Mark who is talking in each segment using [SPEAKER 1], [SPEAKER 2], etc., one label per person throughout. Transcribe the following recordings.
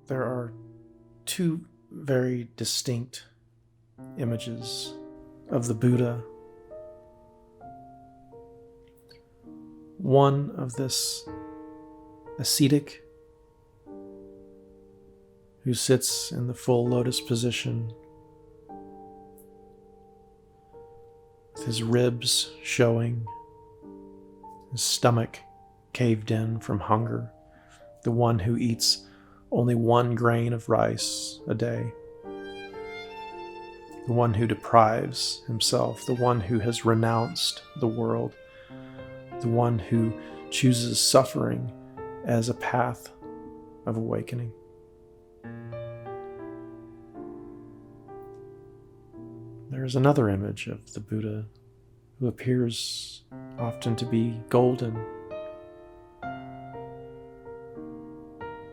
[SPEAKER 1] There are two very distinct images of the Buddha. One of this ascetic who sits in the full lotus position with his ribs showing, his stomach caved in from hunger, the one who eats only 1 grain of rice a day, the one who deprives himself, the one who has renounced the world, the one who chooses suffering as a path of awakening. There is another image of the Buddha who appears often to be golden.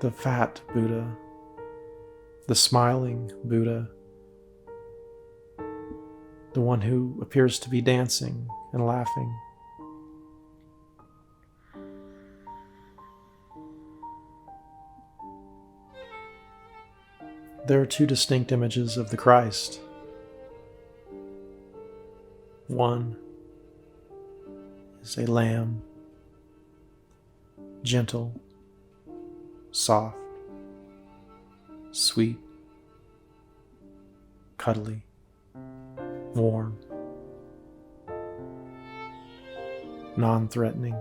[SPEAKER 1] The fat Buddha, the smiling Buddha, the one who appears to be dancing and laughing. There are two distinct images of the Christ. One is a lamb, gentle, soft, sweet, cuddly, warm, non-threatening.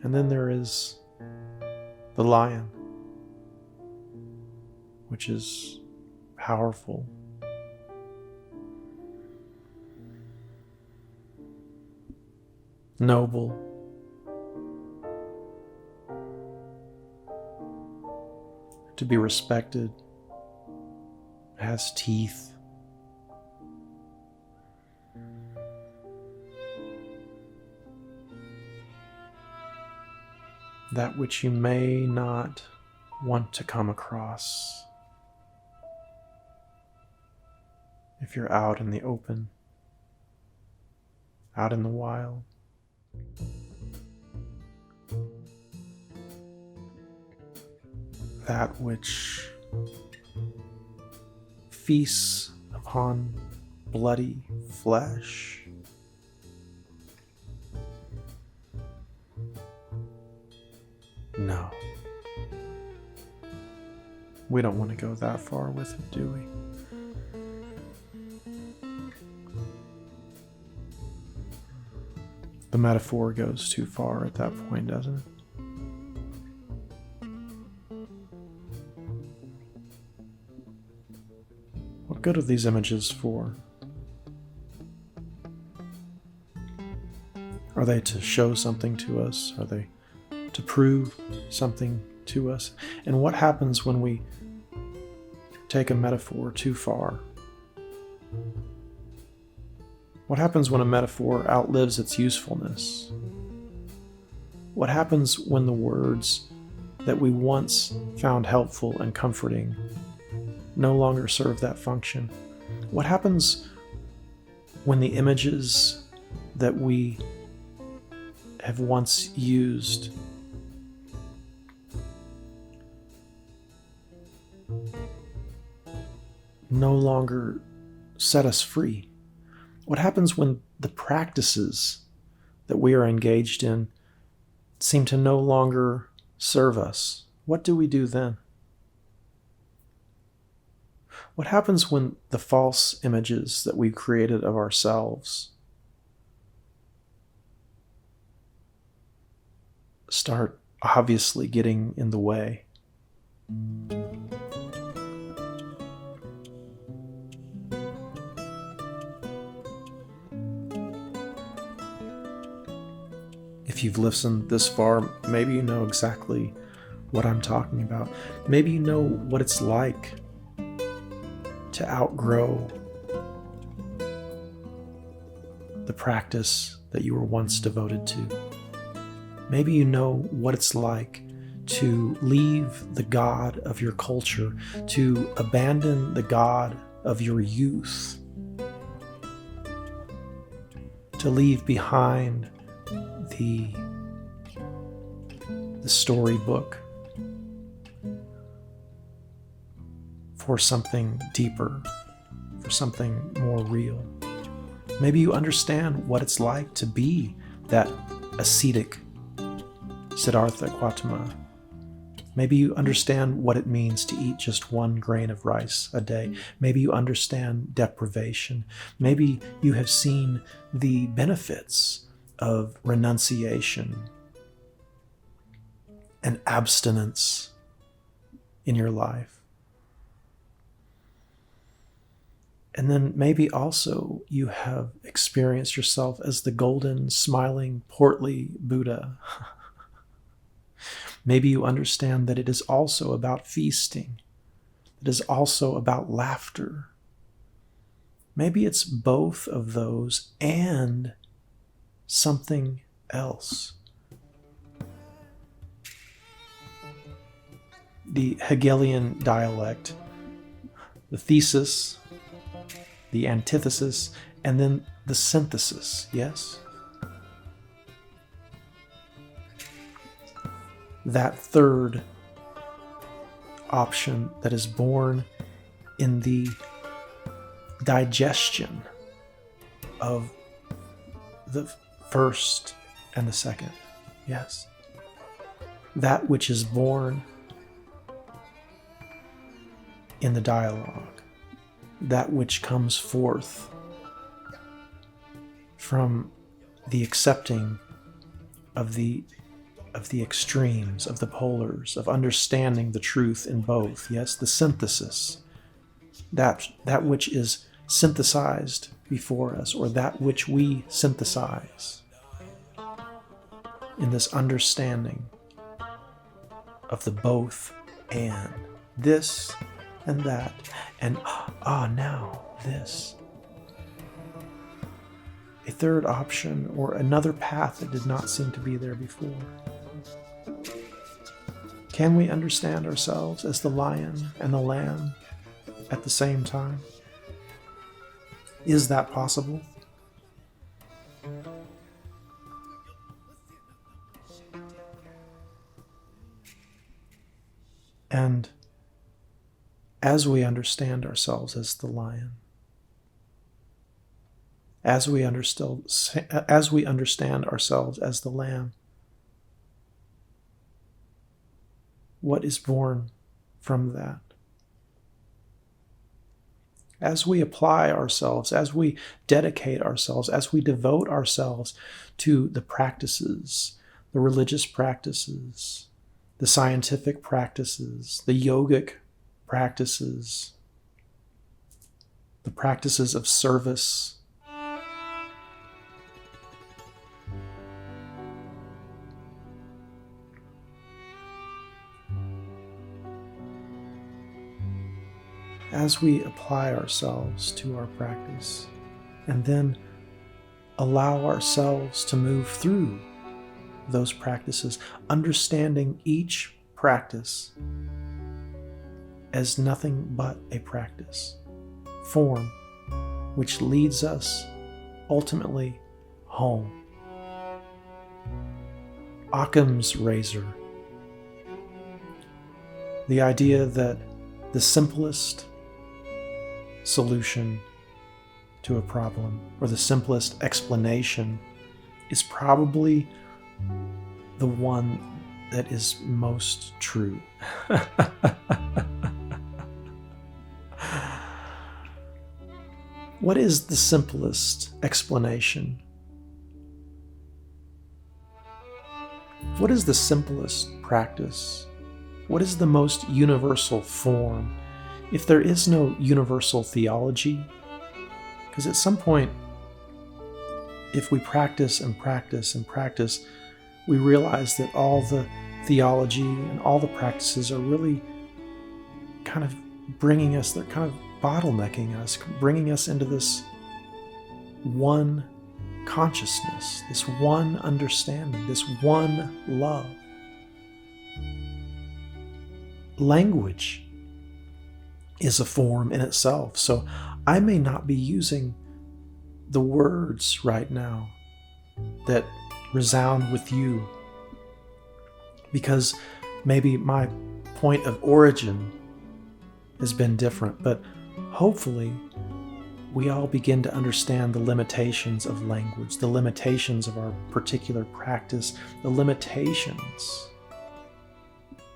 [SPEAKER 1] And then there is the lion, which is powerful, noble, to be respected, has teeth. That which you may not want to come across if you're out in the open, out in the wild. That which feasts upon bloody flesh. No. We don't want to go that far with it, do we? The metaphor goes too far at that point, doesn't it? What good are these images for? Are they to show something to us? Are they to prove something to us? And what happens when we take a metaphor too far? What happens when a metaphor outlives its usefulness? What happens when the words that we once found helpful and comforting no longer serve that function? What happens when the images that we have once used no longer set us free? What happens when the practices that we are engaged in seem to no longer serve us? What do we do then? What happens when the false images that we've created of ourselves start obviously getting in the way? If you've listened this far, maybe you know exactly what I'm talking about. Maybe you know what it's like to outgrow the practice that you were once devoted to. Maybe you know what it's like to leave the God of your culture, to abandon the God of your youth, to leave behind the the storybook for something deeper, for something more real. Maybe you understand what it's like to be that ascetic Siddhartha Gautama. Maybe you understand what it means to eat just 1 grain of rice a day. Maybe you understand deprivation. Maybe you have seen the benefits of renunciation and abstinence in your life. And then maybe also you have experienced yourself as the golden, smiling, portly Buddha. Maybe you understand that it is also about feasting. It is also about laughter. Maybe it's both of those and something else. The Hegelian dialect, the thesis, the antithesis, and then the synthesis, yes? That third option that is born in the digestion of the first and the second, yes? That which is born in the dialogue, that which comes forth from the accepting of the extremes, of the polars, of understanding the truth in both. Yes, the synthesis, that which is synthesized before us, or that which we synthesize in this understanding of the both and, this and that, and now this. A third option, or another path that did not seem to be there before. Can we understand ourselves as the lion and the lamb at the same time? Is that possible? And as we understand ourselves as the lion, as we understand ourselves as the lamb, what is born from that? As we apply ourselves, as we dedicate ourselves, as we devote ourselves to the practices, the religious practices, the scientific practices, the yogic practices, the practices of service, as we apply ourselves to our practice and then allow ourselves to move through those practices, understanding each practice as nothing but a practice, form, which leads us ultimately home. Occam's razor, the idea that the simplest solution to a problem, or the simplest explanation, is probably the one that is most true. What is the simplest explanation? What is the simplest practice? What is the most universal form? If there is no universal theology, because at some point, if we practice and practice and practice, we realize that all the theology and all the practices are really kind of bringing us, they're kind of bottlenecking us, bringing us into this one consciousness, this one understanding, this one love. Language is a form in itself. So I may not be using the words right now that resound with you, because maybe my point of origin has been different, but hopefully we all begin to understand the limitations of language, the limitations of our particular practice, the limitations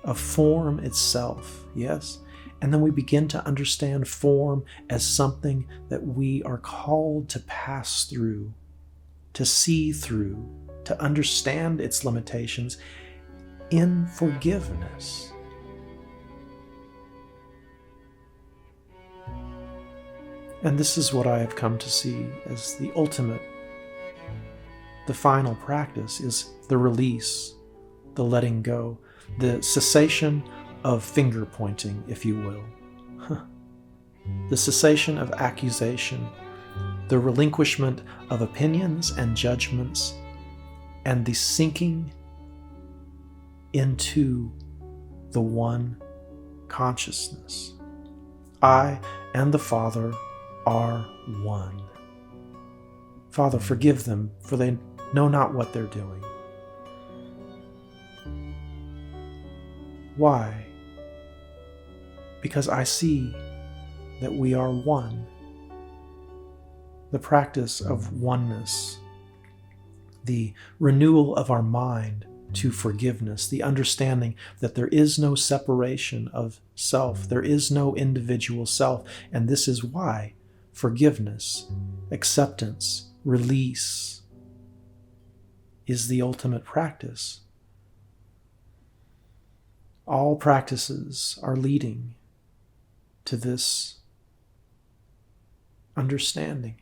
[SPEAKER 1] of form itself, yes? And then we begin to understand form as something that we are called to pass through, to see through, to understand its limitations in forgiveness. And this is what I have come to see as the ultimate, the final practice is the release, the letting go, the cessation of finger pointing, if you will, the cessation of accusation, the relinquishment of opinions and judgments, and the sinking into the one consciousness. I and the Father are one. Father, forgive them, for they know not what they're doing. Why? Because I see that we are one. The practice of oneness, the renewal of our mind to forgiveness, the understanding that there is no separation of self, there is no individual self, and this is why forgiveness, acceptance, release is the ultimate practice. All practices are leading to this understanding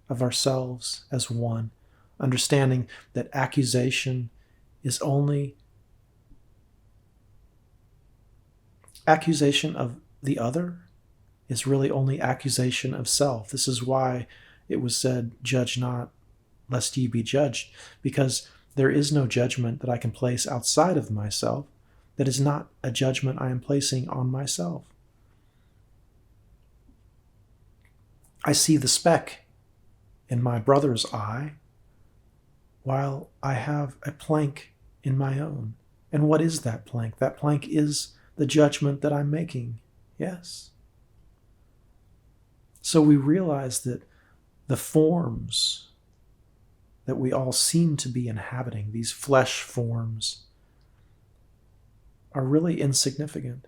[SPEAKER 1] of ourselves as one, understanding that accusation is only accusation of the other is really only accusation of self. This is why it was said, judge not, lest ye be judged, because there is no judgment that I can place outside of myself that is not a judgment I am placing on myself. I see the speck in my brother's eye while I have a plank in my own. And what is that plank? That plank is the judgment that I'm making. Yes. So we realize that the forms that we all seem to be inhabiting, these flesh forms, are really insignificant.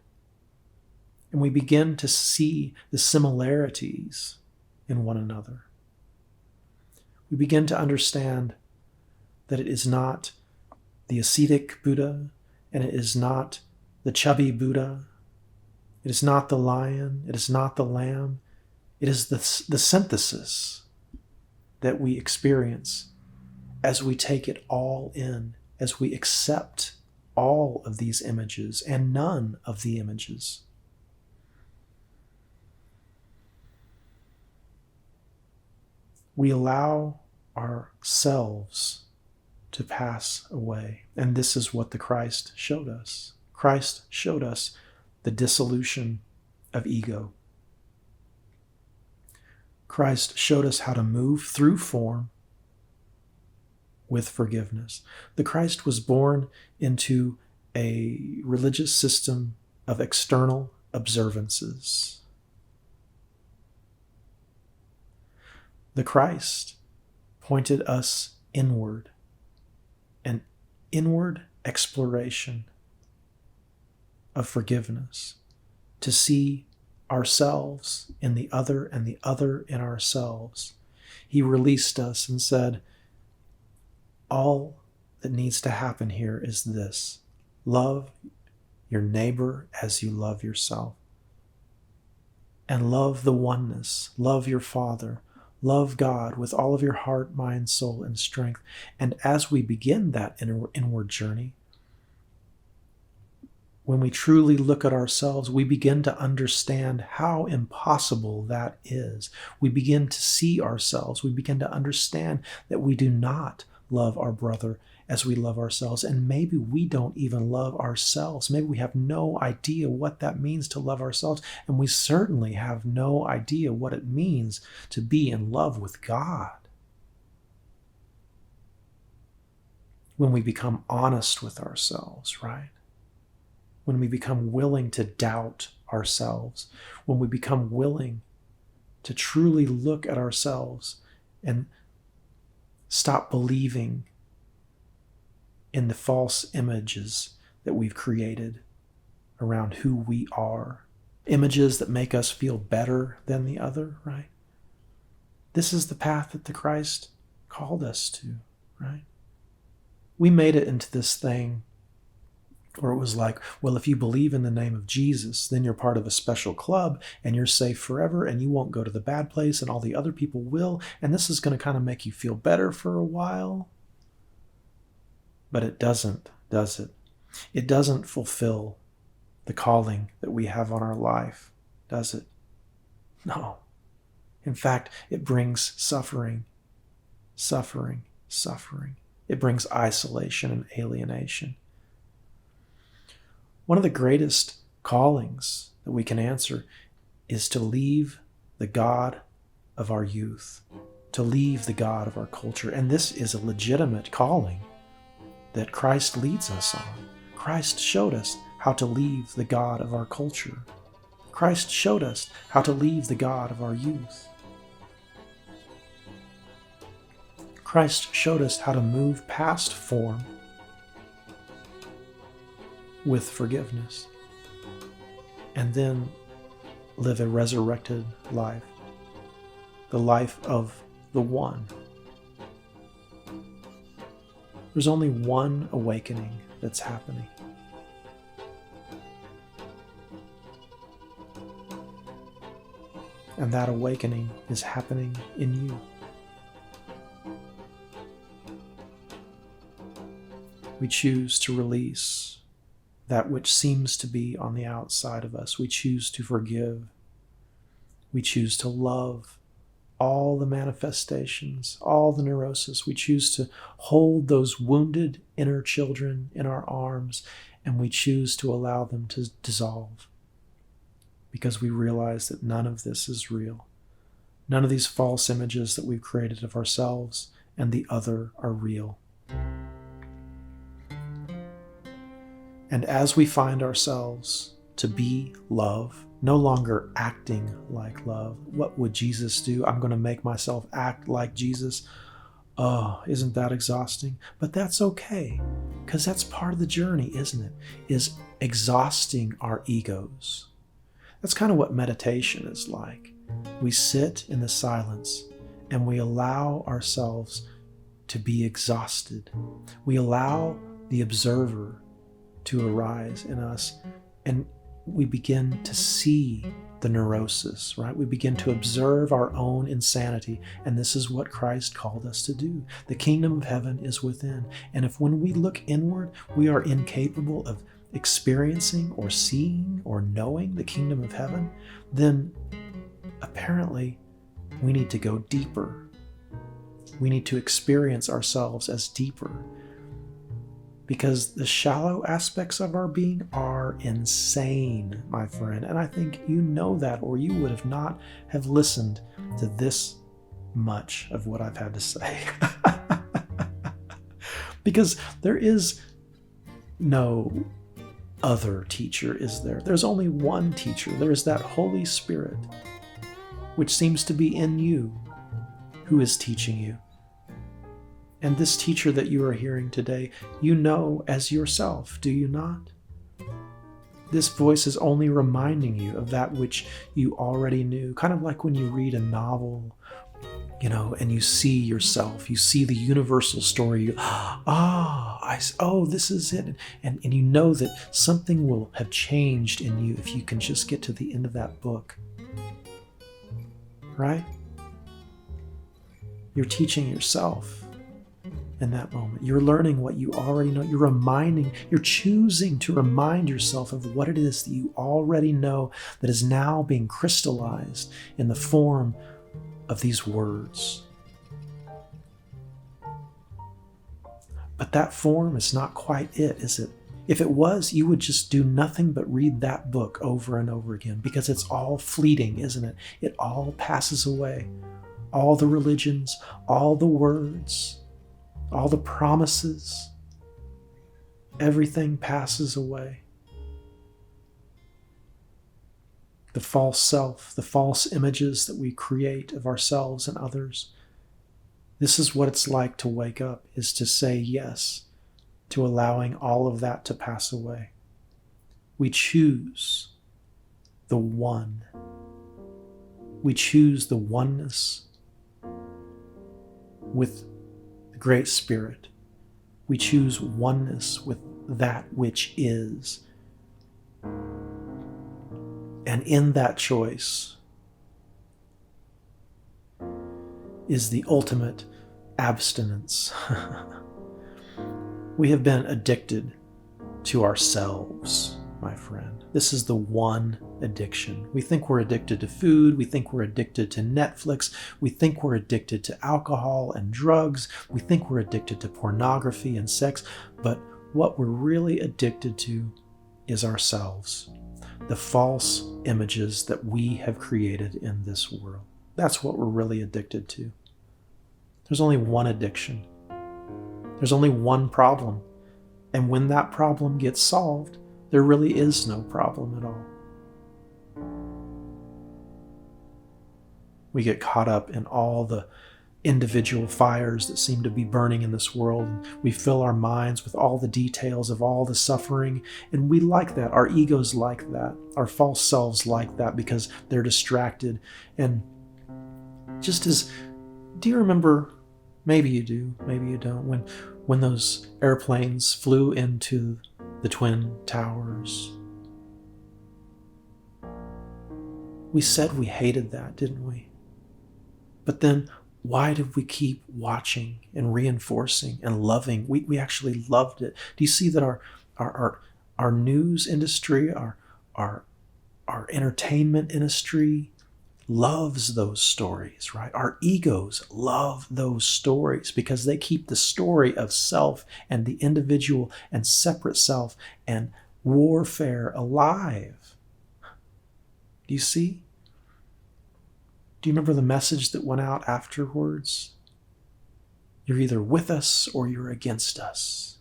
[SPEAKER 1] And we begin to see the similarities in one another. We begin to understand that it is not the ascetic Buddha, and it is not the chubby Buddha, it is not the lion, it is not the lamb, it is the synthesis that we experience as we take it all in, as we accept all of these images and none of the images. We allow ourselves to pass away. And this is what the Christ showed us. Christ showed us the dissolution of ego. Christ showed us how to move through form with forgiveness. The Christ was born into a religious system of external observances. The Christ pointed us inward, an inward exploration of forgiveness, to see ourselves in the other and the other in ourselves. He released us and said, all that needs to happen here is this: love your neighbor as you love yourself. And love the oneness, love your Father, love God with all of your heart, mind, soul, and strength. And as we begin that inward journey, when we truly look at ourselves, we begin to understand how impossible that is. We begin to see ourselves. We begin to understand that we do not love our brother as we love ourselves. And maybe we don't even love ourselves. Maybe we have no idea what that means to love ourselves. And we certainly have no idea what it means to be in love with God. when we become honest with ourselves, right? When we become willing to doubt ourselves, when we become willing to truly look at ourselves and stop believing in the false images that we've created around who we are, images that make us feel better than the other, right? This is the path that the Christ called us to, right? We made it into this thing where it was like, well, if you believe in the name of Jesus, then you're part of a special club and you're safe forever and you won't go to the bad place and all the other people will. And this is going to kind of make you feel better for a while. But it doesn't, does it? It doesn't fulfill the calling that we have on our life, does it? No. In fact, it brings suffering, suffering, suffering. It brings isolation and alienation. One of the greatest callings that we can answer is to leave the God of our youth, to leave the God of our culture. And this is a legitimate calling that Christ leads us on. Christ showed us how to leave the God of our culture. Christ showed us how to leave the God of our youth. Christ showed us how to move past form with forgiveness and then live a resurrected life, the life of the one. There's only one awakening that's happening. And that awakening is happening in you. We choose to release that which seems to be on the outside of us. We choose to forgive. We choose to love all the manifestations, all the neurosis. We choose to hold those wounded inner children in our arms, and we choose to allow them to dissolve because we realize that none of this is real. None of these false images that we've created of ourselves and the other are real. And as we find ourselves to be love, no longer acting like love, what would Jesus do? I'm going to make myself act like Jesus. Oh, isn't that exhausting? But that's okay, because that's part of the journey, isn't it? Is exhausting our egos. That's kind of what meditation is like. We sit in the silence and we allow ourselves to be exhausted. We allow the observer to arise in us, and we begin to see the neurosis, right? We begin to observe our own insanity, and this is what Christ called us to do. The kingdom of heaven is within, and if when we look inward, we are incapable of experiencing or seeing or knowing the kingdom of heaven, then apparently we need to go deeper. We need to experience ourselves as deeper, because the shallow aspects of our being are insane, my friend. And I think you know that, or you would have not have listened to this much of what I've had to say. Because there is no other teacher, is there? There's only one teacher. There is that Holy Spirit, which seems to be in you, who is teaching you. And this teacher that you are hearing today, you know as yourself, do you not? This voice is only reminding you of that which you already knew. Kind of like when you read a novel, and you see yourself, you see the universal story. This is it. And you know that something will have changed in you if you can just get to the end of that book. Right? You're teaching yourself. In that moment, you're learning what you already know. You're choosing to remind yourself of what it is that you already know that is now being crystallized in the form of these words. But that form is not quite it, is it? If it was, you would just do nothing but read that book over and over again, because it's all fleeting, isn't it? It all passes away. All the religions, all the words, all the promises, everything passes away. The false self, the false images that we create of ourselves and others. This is what it's like to wake up, is to say yes to allowing all of that to pass away. We choose the one. We choose the oneness with the Great Spirit. We choose oneness with that which is. And in that choice is the ultimate abstinence. We have been addicted to ourselves, my friend. This is the one addiction. We think we're addicted to food. We think we're addicted to Netflix. We think we're addicted to alcohol and drugs. We think we're addicted to pornography and sex. But what we're really addicted to is ourselves. The false images that we have created in this world. That's what we're really addicted to. There's only one addiction. There's only one problem. And when that problem gets solved, there really is no problem at all. We get caught up in all the individual fires that seem to be burning in this world, and we fill our minds with all the details of all the suffering, and we like that. Our egos like that. Our false selves like that because they're distracted. And just as, do you remember, maybe you do, maybe you don't, when those airplanes flew into the Twin Towers? We said we hated that, didn't we? But then why did we keep watching and reinforcing and loving? We actually loved it. Do you see that our news industry, our entertainment industry loves those stories, right? Our egos love those stories because they keep the story of self and the individual and separate self and warfare alive. Do you see? Do you remember the message that went out afterwards? You're either with us or you're against us.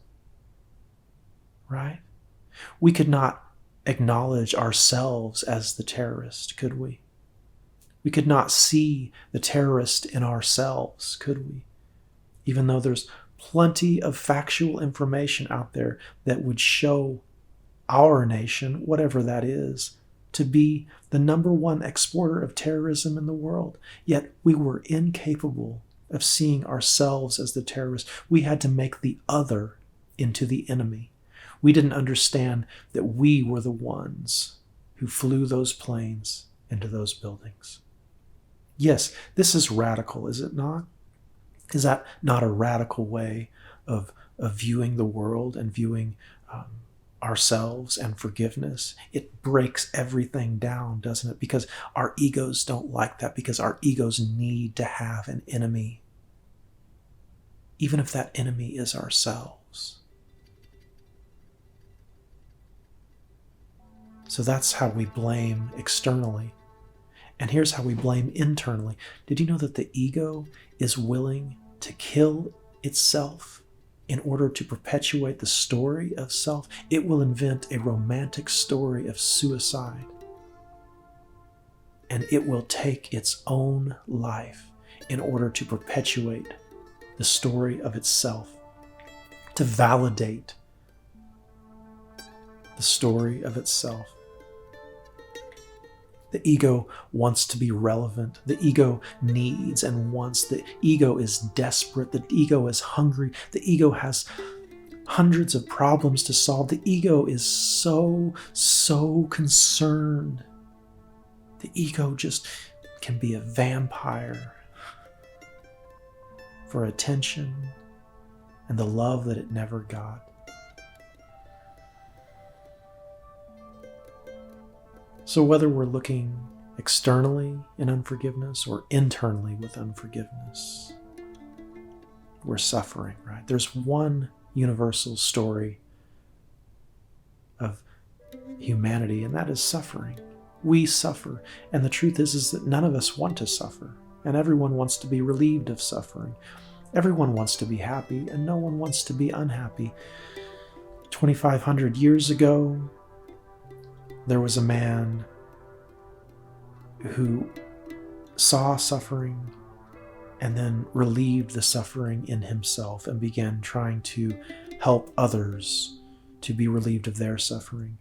[SPEAKER 1] Right? We could not acknowledge ourselves as the terrorist, could we? We could not see the terrorist in ourselves, could we? Even though there's plenty of factual information out there that would show our nation, whatever that is, to be the number one exporter of terrorism in the world. Yet we were incapable of seeing ourselves as the terrorist. We had to make the other into the enemy. We didn't understand that we were the ones who flew those planes into those buildings. Yes, this is radical, is it not? Is that not a radical way of viewing the world and viewing ourselves and forgiveness? It breaks everything down, doesn't it? Because our egos don't like that, because our egos need to have an enemy, even if that enemy is ourselves. So that's how we blame externally. And here's how we blame internally. Did you know that the ego is willing to kill itself in order to perpetuate the story of self? It will invent a romantic story of suicide. And it will take its own life in order to perpetuate the story of itself, to validate the story of itself. The ego wants to be relevant. The ego needs and wants. The ego is desperate. The ego is hungry. The ego has hundreds of problems to solve. The ego is so concerned. The ego just can be a vampire for attention and the love that it never got. So whether we're looking externally in unforgiveness or internally with unforgiveness, we're suffering, right? There's one universal story of humanity, and that is suffering. We suffer. And the truth is that none of us want to suffer. And everyone wants to be relieved of suffering. Everyone wants to be happy, and no one wants to be unhappy. 2,500 years ago, there was a man who saw suffering and then relieved the suffering in himself and began trying to help others to be relieved of their suffering.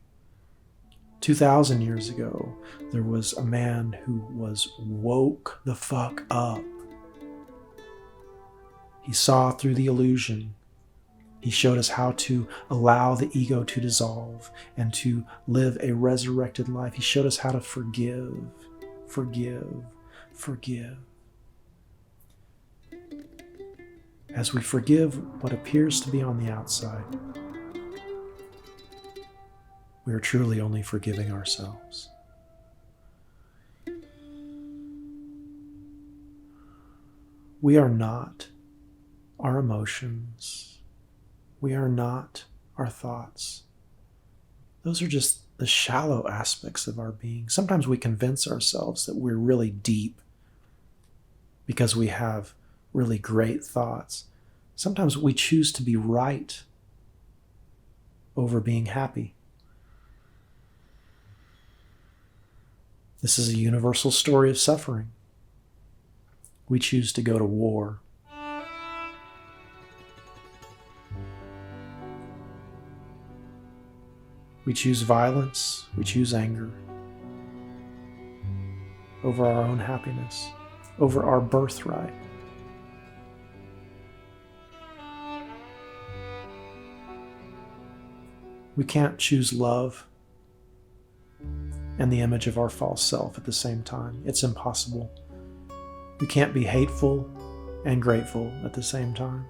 [SPEAKER 1] 2,000 years ago, there was a man who was woke the fuck up. He saw through the illusion. He showed us how to allow the ego to dissolve and to live a resurrected life. He showed us how to forgive, forgive, forgive. As we forgive what appears to be on the outside, we are truly only forgiving ourselves. We are not our emotions. We are not our thoughts. Those are just the shallow aspects of our being. Sometimes we convince ourselves that we're really deep because we have really great thoughts. Sometimes we choose to be right over being happy. This is a universal story of suffering. We choose to go to war. We choose violence, we choose anger over our own happiness, over our birthright. We can't choose love and the image of our false self at the same time. It's impossible. We can't be hateful and grateful at the same time.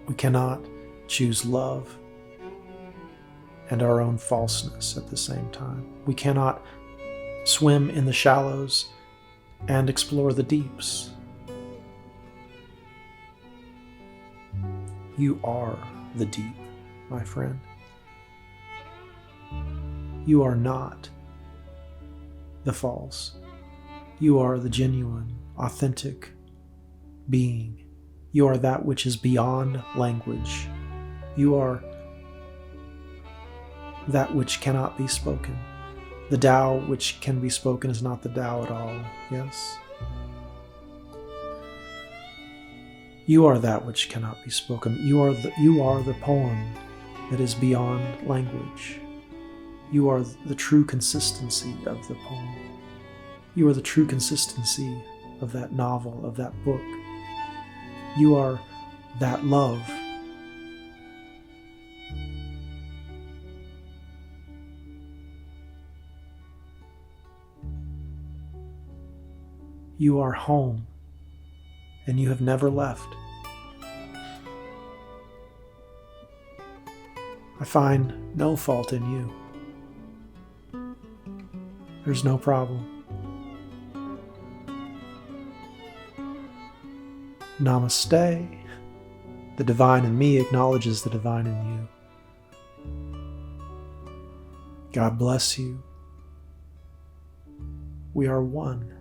[SPEAKER 1] We cannot choose love and our own falseness at the same time. We cannot swim in the shallows and explore the deeps. You are the deep, my friend. You are not the false. You are the genuine, authentic being. You are that which is beyond language. You are that which cannot be spoken. The Tao which can be spoken is not the Tao at all. Yes? You are that which cannot be spoken. You are the poem that is beyond language. You are the true consistency of the poem. You are the true consistency of that novel, of that book. You are that love. You are home, and you have never left. I find no fault in you. There's no problem. Namaste. The divine in me acknowledges the divine in you. God bless you. We are one.